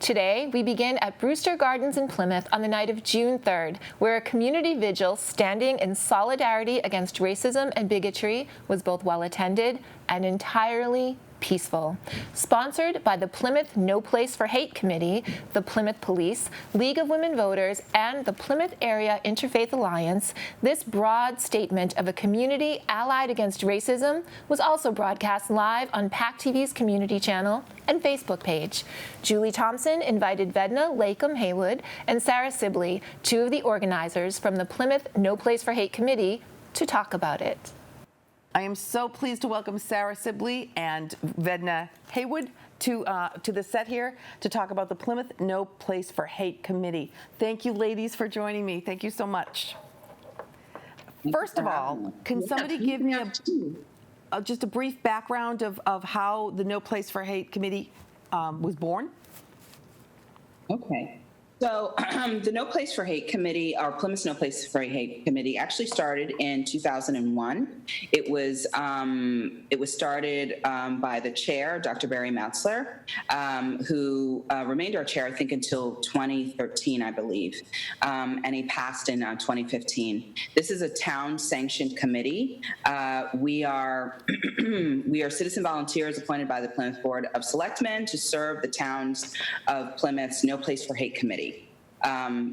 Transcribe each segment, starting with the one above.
Today, we begin at Brewster Gardens in Plymouth on the night of June 3rd, where a community vigil standing in solidarity against racism and bigotry was both well-attended and entirely peaceful. Sponsored by the Plymouth No Place for Hate Committee, the Plymouth Police, League of Women Voters, and the Plymouth Area Interfaith Alliance, this broad statement of a community allied against racism was also broadcast live on PAC TV's community channel and Facebook page. Julie Thompson invited Vedna, Lacombe-Heywood, and Sarah Sibley, two of the organizers from the Plymouth No Place for Hate Committee, to talk about it. I am so pleased to welcome Sarah Sibley and Vedna Heywood to the set here to talk about the Plymouth No Place for Hate Committee. Thank you, ladies, for joining me. Thank you so much. First of all, can somebody give me just a brief background of how the No Place for Hate Committee was born? Okay. So the No Place for Hate Committee, our Plymouth No Place for Hate Committee, actually started in 2001. It was started by the chair, Dr. Barry Mautzler, who remained our chair, I think, until 2013, I believe, and he passed in 2015. This is a town-sanctioned committee. We are citizen volunteers appointed by the Plymouth Board of Selectmen to serve the towns of Plymouth's No Place for Hate Committee.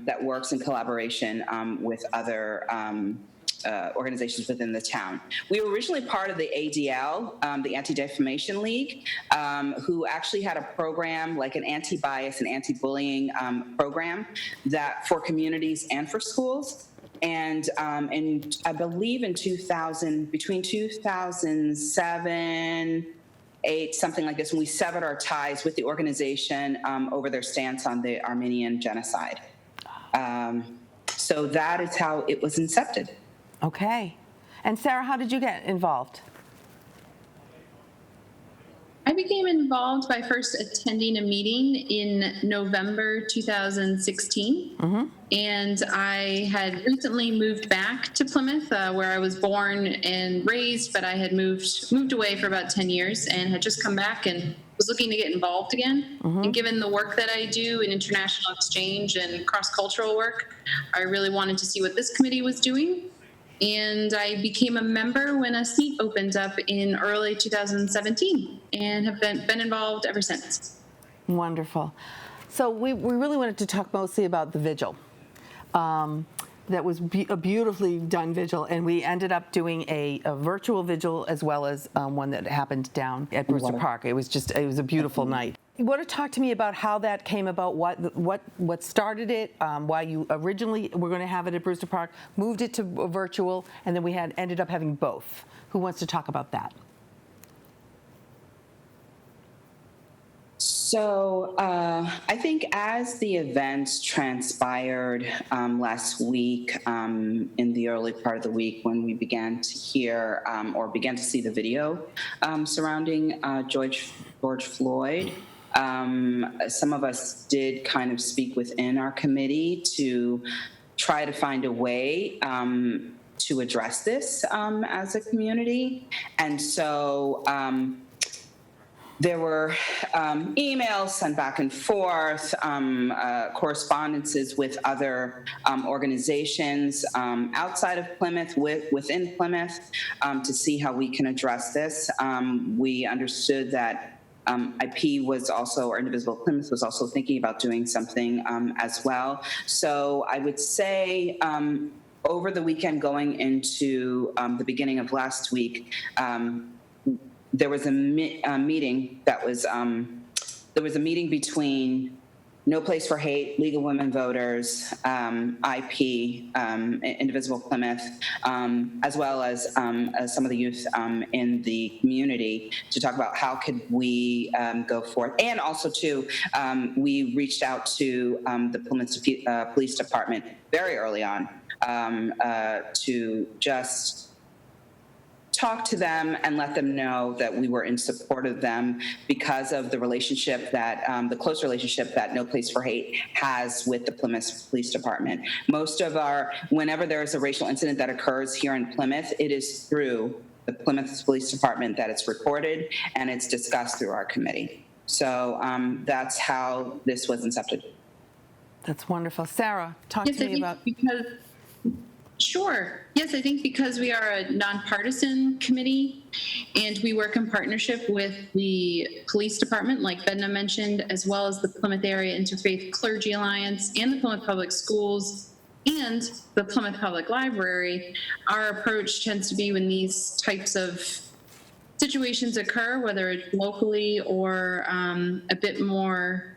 That works in collaboration with other organizations within the town. We were originally part of the ADL, the Anti-Defamation League, who actually had a program, like an anti-bias and anti-bullying program that for communities and for schools. And I believe in between 2007, 2008, something like this, when we severed our ties with the organization over their stance on the Armenian genocide. So that is how it was incepted. Okay. And Sarah, how did you get involved? I became involved by first attending a meeting in November 2016. Mm-hmm. And I had recently moved back to Plymouth, where I was born and raised, but I had moved away for about 10 years and had just come back and was looking to get involved again. Mm-hmm. And given the work that I do in international exchange and cross-cultural work, I really wanted to see what this committee was doing. And I became a member when a seat opened up in early 2017 and have been involved ever since. Wonderful. So we really wanted to talk mostly about the vigil. That was a beautifully done vigil, and we ended up doing a virtual vigil as well as one that happened down at Brewster Park. It was a beautiful night. You want to talk to me about how that came about, what started it, why you originally were going to have it at Brewster Park, moved it to virtual, and then we ended up having both. Who wants to talk about that? So I think as the events transpired last week, in the early part of the week when we began to hear or began to see the video surrounding George Floyd, some of us did kind of speak within our committee to try to find a way to address this as a community. And so there were emails sent back and forth, correspondences with other organizations outside of Plymouth, within Plymouth, to see how we can address this. We understood that IP was also, or Indivisible Plymouth was also thinking about doing something as well. So I would say over the weekend going into the beginning of last week, there was a meeting that was, there was a meeting between No Place for Hate, League of Women Voters, IP, Indivisible Plymouth, as well as some of the youth in the community to talk about how could we go forth. And also, too, we reached out to the Plymouth Police Department very early on to just talk to them and let them know that we were in support of them because of the relationship that, the close relationship that No Place for Hate has with the Plymouth Police Department. Whenever there is a racial incident that occurs here in Plymouth, it is through the Plymouth Police Department that it's reported and it's discussed through our committee. So that's how this was incepted. That's wonderful. Sarah, talk Yes, to I me think about. because, sure. Yes, I think because we are a nonpartisan committee and we work in partnership with the police department, like Vedna mentioned, as well as the Plymouth Area Interfaith Clergy Alliance and the Plymouth Public Schools and the Plymouth Public Library, our approach tends to be when these types of situations occur, whether it's locally or a bit more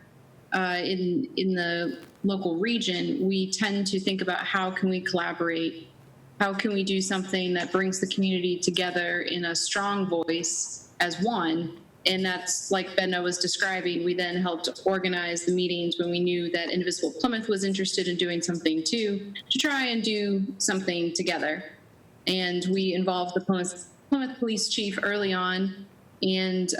in the local region, we tend to think about how can we collaborate, how can we do something that brings the community together in a strong voice as one. And that's like Vedna was describing. We then helped organize the meetings when we knew that Indivisible Plymouth was interested in doing something too, to try and do something together. And we involved the Plymouth Police Chief early on. And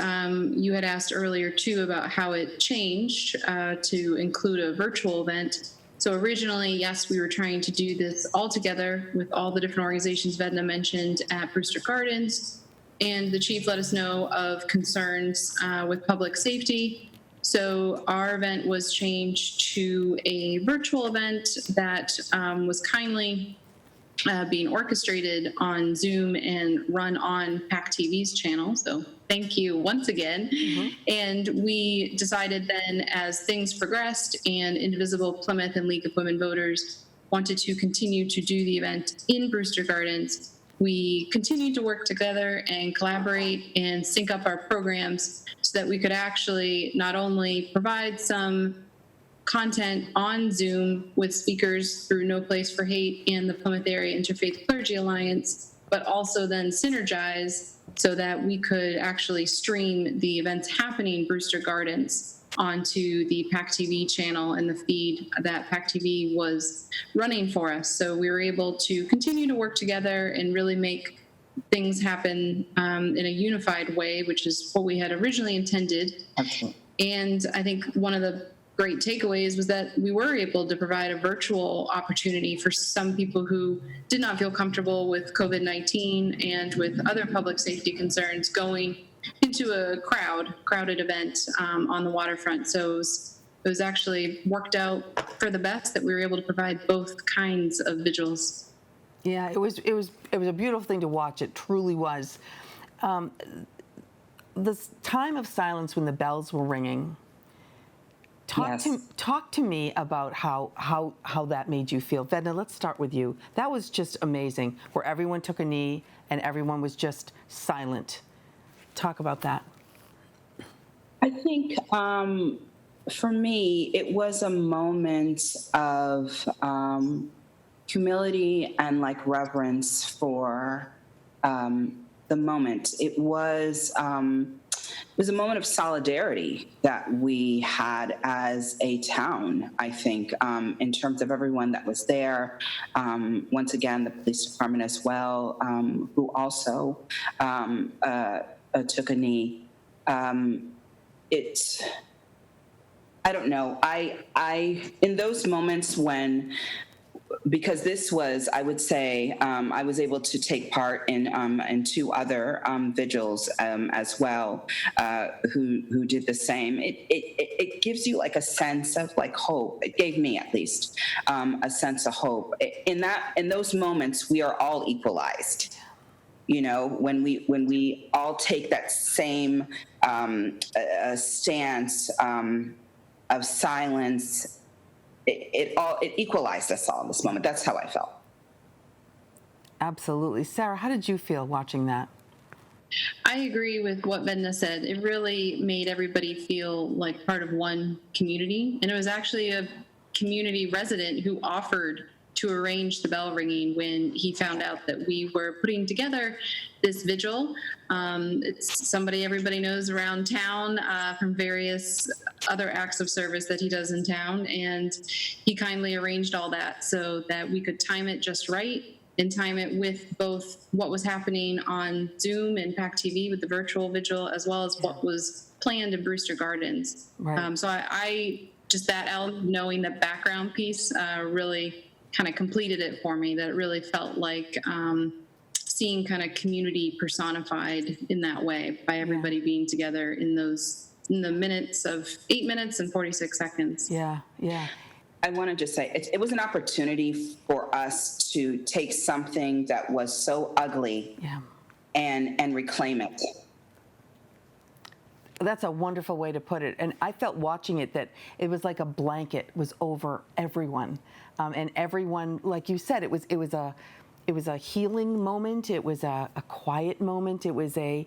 you had asked earlier too about how it changed to include a virtual event. So originally, yes, we were trying to do this all together with all the different organizations Vedna mentioned at Brewster Gardens. And the chief let us know of concerns with public safety. So our event was changed to a virtual event that was kindly being orchestrated on Zoom and run on PAC TV's channel. So thank you once again. And we decided then, as things progressed and Indivisible Plymouth and League of Women Voters wanted to continue to do the event in Brewster Gardens, we continued to work together and collaborate and sync up our programs so that we could actually not only provide some content on Zoom with speakers through No Place for Hate and the Plymouth Area Interfaith Clergy Alliance, but also then synergize so that we could actually stream the events happening in Brewster Gardens onto the PAC TV channel and the feed that PAC TV was running for us. So we were able to continue to work together and really make things happen in a unified way, which is what we had originally intended. Absolutely. And I think one of the great takeaways was that we were able to provide a virtual opportunity for some people who did not feel comfortable with COVID-19 and with other public safety concerns going into a crowded event on the waterfront. So it was actually worked out for the best that we were able to provide both kinds of vigils. Yeah, it was a beautiful thing to watch. It truly was. This time of silence when the bells were ringing. Talk to me about how that made you feel. Vedna, let's start with you. That was just amazing, where everyone took a knee and everyone was just silent. Talk about that. I think for me, it was a moment of humility and like reverence for the moment. It was a moment of solidarity that we had as a town, I think, in terms of everyone that was there. Once again, the police department as well, who also took a knee. I don't know. I in those moments when, because this was, I would say, I was able to take part in two other vigils as well, who did the same. It gives you like a sense of like hope. It gave me at least a sense of hope. In those moments, we are all equalized. You know, when we all take that same stance of silence. It equalized us all in this moment. That's how I felt. Absolutely. Sarah, how did you feel watching that? I agree with what Vedna said. It really made everybody feel like part of one community. And it was actually a community resident who offered to arrange the bell ringing when he found out that we were putting together this vigil. It's somebody everybody knows around town from various other acts of service that he does in town. And he kindly arranged all that so that we could time it just right and time it with both what was happening on Zoom and PAC TV with the virtual vigil, as well as what was planned in Brewster Gardens. Right. So I just that knowing the background piece really kind of completed it for me, that it really felt like seeing kind of community personified in that way by everybody being together in those in the minutes of 8 minutes and 46 seconds. Yeah, yeah. I want to just say it was an opportunity for us to take something that was so ugly Yeah. and reclaim it. That's a wonderful way to put it. And I felt watching it that it was like a blanket was over everyone, and everyone, like you said, it was a healing moment. It was a quiet moment. It was a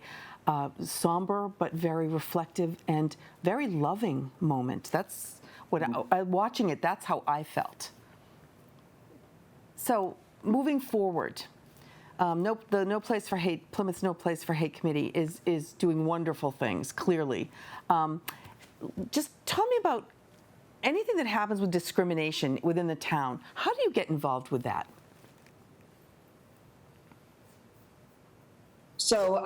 somber but very reflective and very loving moment. That's what watching it. That's how I felt. So moving forward. The No Place for Hate, Plymouth's No Place for Hate Committee is doing wonderful things, clearly. Just tell me about anything that happens with discrimination within the town. How do you get involved with that? So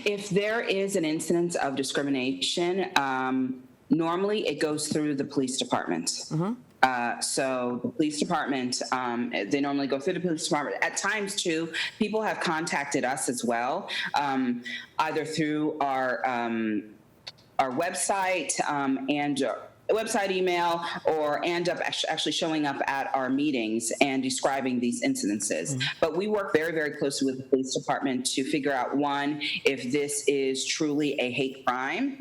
if there is an incidence of discrimination, normally it goes through the police department. So the police department, they normally go through the police department. At times, too, people have contacted us as well, either through our website and website email, or end up actually showing up at our meetings and describing these incidences. But we work very, very closely with the police department to figure out, one, if this is truly a hate crime,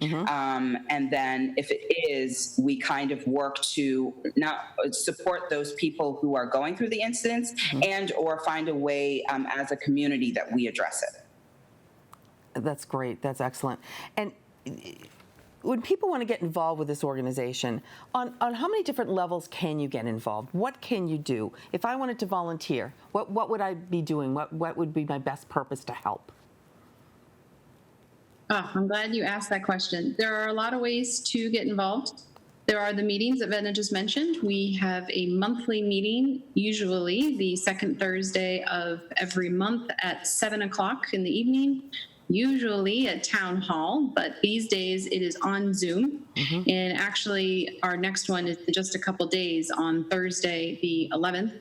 and then if it is, we kind of work to not support those people who are going through the incidents, and or find a way as a community that we address it. That's great. That's excellent. And when people want to get involved with this organization, on how many different levels can you get involved? What can you do? If I wanted to volunteer, what would I be doing? What would be my best purpose to help? Oh, I'm glad you asked that question. There are a lot of ways to get involved. There are the meetings that Vedna just mentioned. We have a monthly meeting, usually the second Thursday of every month at 7 o'clock in the evening. Usually at town hall, but these days it is on Zoom. And actually our next one is in just a couple days on Thursday, the 11th.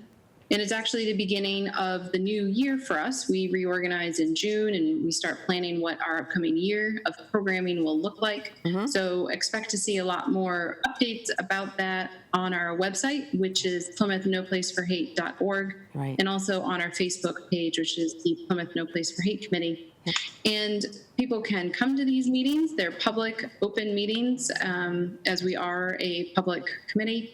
And it's actually the beginning of the new year for us. We reorganize in June and we start planning what our upcoming year of programming will look like. So expect to see a lot more updates about that on our website, which is PlymouthNoPlaceForHate.org, Right. and also on our Facebook page, which is the Plymouth No Place for Hate Committee. And people can come to these meetings. They're public, open meetings, as we are a public committee.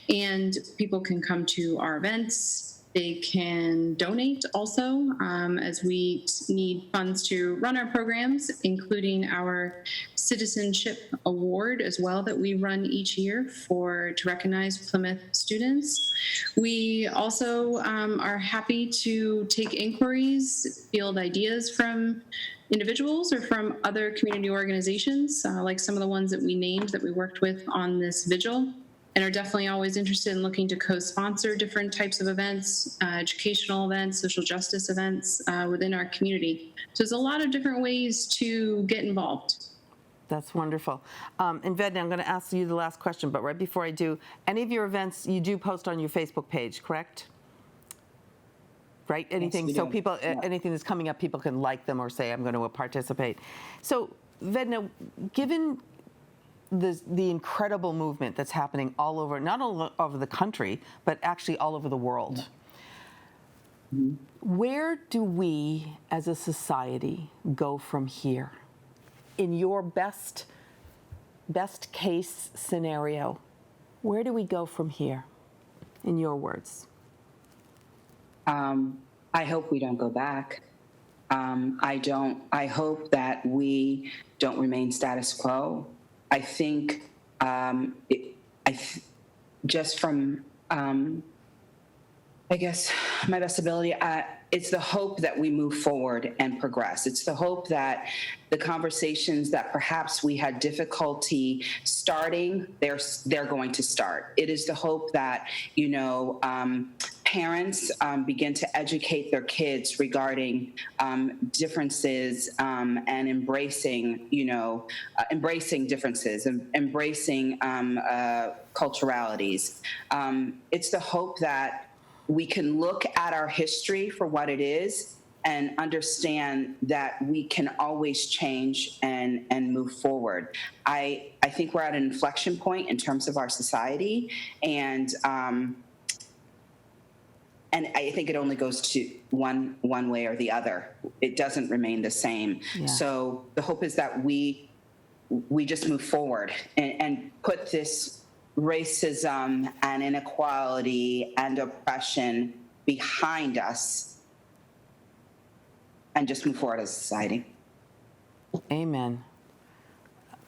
And people can come to our events. They can donate also, as we need funds to run our programs, including our Citizenship Award as well that we run each year to recognize Plymouth students. We also are happy to take inquiries, field ideas from individuals or from other community organizations, like some of the ones that we named that we worked with on this vigil, and are definitely always interested in looking to co-sponsor different types of events, educational events, social justice events within our community. So there's a lot of different ways to get involved. That's wonderful. And Vedna, I'm going to ask you the last question, but right before I do, any of your events you do post on your Facebook page, correct? Right? Anything, we so do. people, anything that's coming up, people can like them or say, I'm going to participate. So, Vedna, given the incredible movement that's happening all over, not all over the country, but actually all over the world, where do we as a society go from here? In your best case scenario, where do we go from here, in your words? I hope we don't go back. I hope that we don't remain status quo. I think just from, I guess, my best ability, it's the hope that we move forward and progress. It's the hope that the conversations that perhaps we had difficulty starting, they're going to start. It is the hope that, parents begin to educate their kids regarding differences and embracing differences, and embracing culturalities. It's the hope that we can look at our history for what it is and understand that we can always change and move forward. I think we're at an inflection point in terms of our society, and I think it only goes to one way or the other. It doesn't remain the same. Yeah. So the hope is that we just move forward and put this racism and inequality and oppression behind us and just move forward as a society. Amen.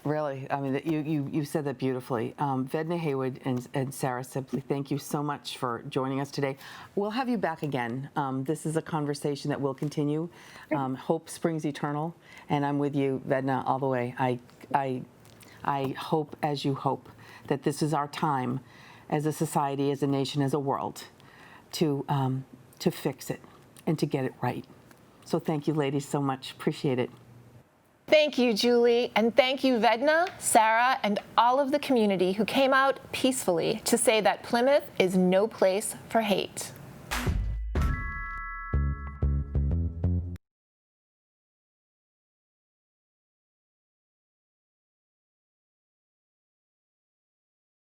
Really, I mean, you said that beautifully. Vedna Heywood and Sarah Sibley, thank you so much for joining us today. We'll have you back again. This is a conversation that will continue. Hope springs eternal, and I'm with you, Vedna, all the way. I hope, as you hope, that this is our time as a society, as a nation, as a world, to fix it and to get it right. So thank you, ladies, so much. Appreciate it. Thank you, Julie, and thank you, Vedna, Sarah, and all of the community who came out peacefully to say that Plymouth is no place for hate.